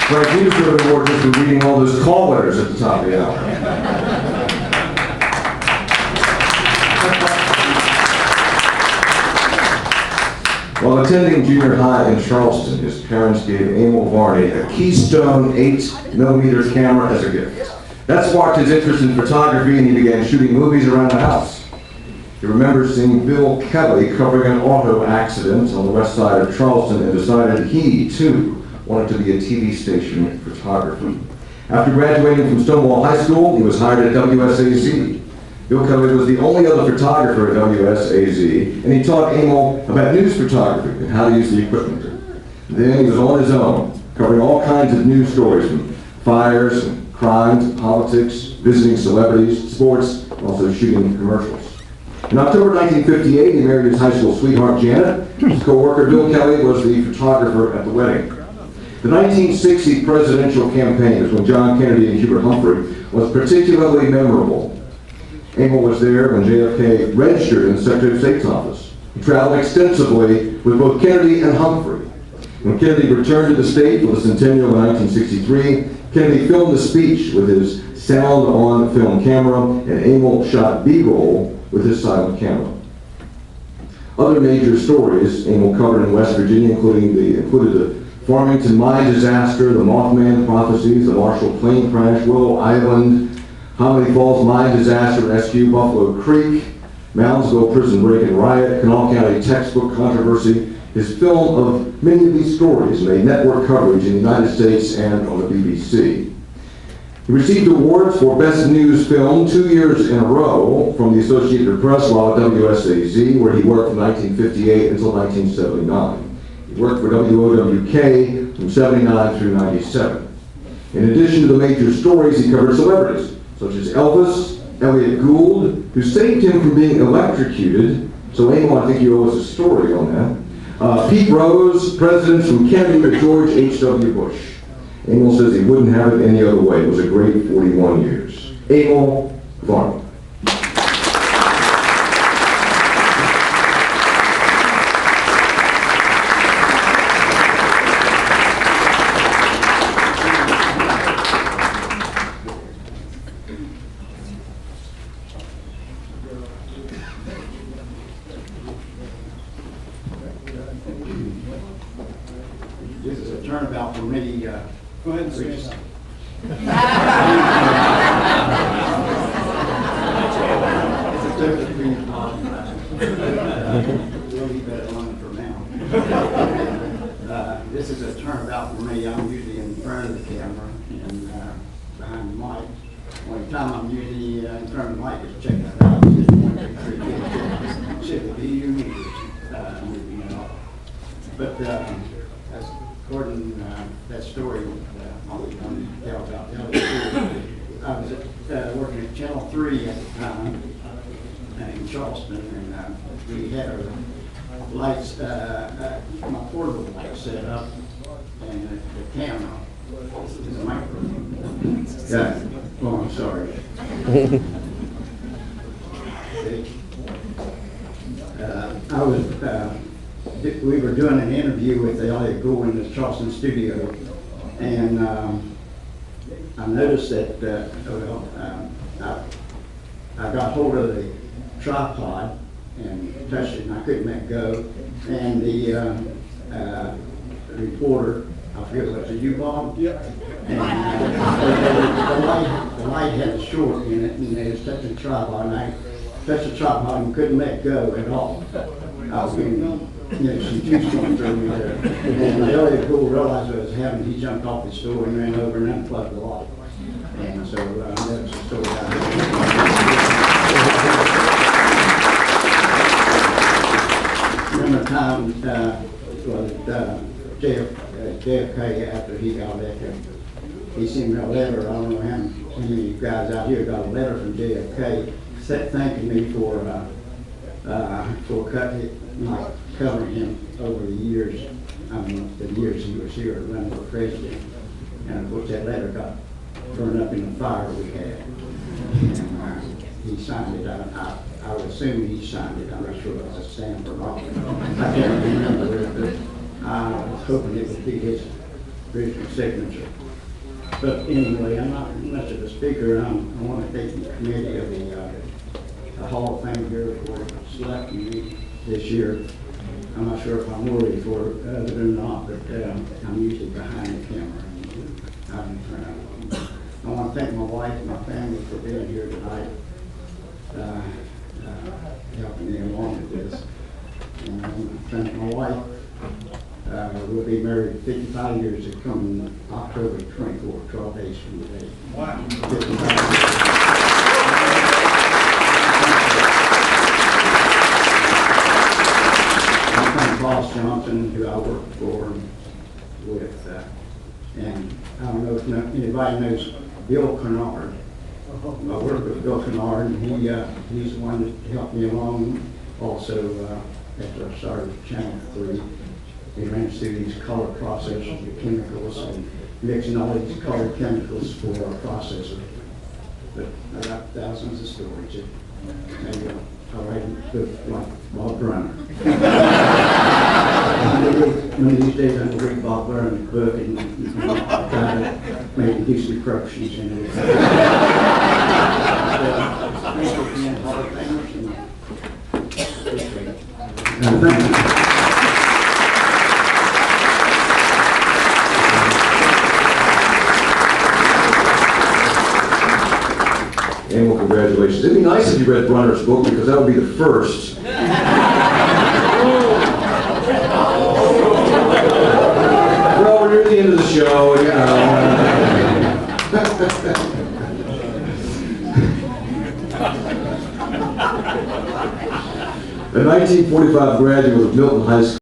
Frank, you deserve an award just for reading all those call letters at the top of the hour. While attending junior high in Charleston, his parents gave Emil Varney a Keystone 8mm camera as a gift. That sparked his interest in photography, and he began shooting movies around the house. He remembers seeing Bill Kelly covering an auto accident on the west side of Charleston and decided he, too, wanted to be a TV station photographer. After graduating from Stonewall High School, he was hired at WSAZ. Bill Kelly was the only other photographer at WSAZ, and he taught Emil about news photography and how to use the equipment. Then he was on his own, covering all kinds of news stories, from fires, and crimes, politics, visiting celebrities, sports, and also shooting commercials. In October 1958, he married his high school sweetheart, Janet. His co-worker, Bill Kelly, was the photographer at the wedding. The 1960 presidential campaign, was when John Kennedy and Hubert Humphrey, was particularly memorable. Emil was there when JFK registered in the Secretary of State's office. He traveled extensively with both Kennedy and Humphrey. When Kennedy returned to the state for the centennial in 1963, Kennedy filmed the speech with his sound-on film camera, and Emil shot B-roll with his silent camera. Other major stories Emil covered in West Virginia included the Farmington mine disaster, the Mothman prophecies, the Marshall plane crash, Willow Island, Hominy Falls mine disaster, rescue, Buffalo Creek, Moundsville prison break and riot, Kanawha County textbook controversy. His film of many of these stories made network coverage in the United States and on the BBC. He received awards for Best News Film 2 years in a row from the Associated Press while at WSAZ, where he worked from 1958 until 1979. He worked for WOWK from 79 through 97. In addition to the major stories, he covered celebrities, such as Elvis, Elliott Gould, who saved him from being electrocuted. So Emil, I think you owe us a story on that. Pete Rose, presidents from Kennedy to George H.W. Bush. Emil says he wouldn't have it any other way. It was a great 41 years. Emil Varney. This is a turnabout for me. Go ahead and say something. We'll leave that alone for now. This is a turnabout for me. I'm usually in front of the camera and behind the mic. One time I'm usually in front of the mic, just check that out. Just one, two, three, should it be you meters? But as according to that story, I'm going to tell about the other story. I was working at Channel 3 at the time in Charleston, and we had our lights, my portable lights set up, and the camera is a microphone. Yeah. Oh, I'm sorry. We were doing an interview with Elliott Gould in the Charleston studio, and I noticed that I got hold of the tripod and touched it, and I couldn't let go. And the reporter, I forget what it was, you, Bob? Yep. And the light had a short in it, and they was touching the tripod, and I touched the tripod and couldn't let go at all. I was getting, some juice going through me there. And Elliott Gould realized what was happening. He jumped off the stool and ran over and unplugged the light. And so that's the story I heard. Remember time JFK, after he got elected, he sent me a letter. I don't know how many of you guys out here got a letter from JFK thanking me for covering him over the years. I mean, the years he was here running for president. And of course, that letter got burned up in the fire we had. And he signed it. I would assume he signed it. I'm not sure if it was a stamp or not. I can't remember, but I was hoping it would be his original signature. But anyway, I'm not much of a speaker. I want to thank the committee of the Hall of Fame here for selecting me this year. I'm not sure if I'm worthy for it or not, but I'm usually behind the camera. I want to thank my wife and my family for being here tonight, helping me along with this. And I want to thank my wife. We'll be married 55 years to come October 24th, 12 days from today. Wow. 55 Boss Johnson, who I work for with, and I don't know if anybody knows Bill Kennard. I work with Bill Kennard, and he's the one that helped me along also after I started Channel 3. He ran us through these color processors, the chemicals, and mixing all these colored chemicals for our processor. But I got thousands of stories. Maybe I'll write a book like Bob Brunner. One of these days I'm going to read Bob Brunner's book and try to maybe do some corruptions in it. Thanks for being Hall of Famers. And thank you. Annual congratulations. It'd be nice if you read Brunner's book because that would be the first. Well, we're near the end of the show, you know. A 1945 graduate of Milton High School.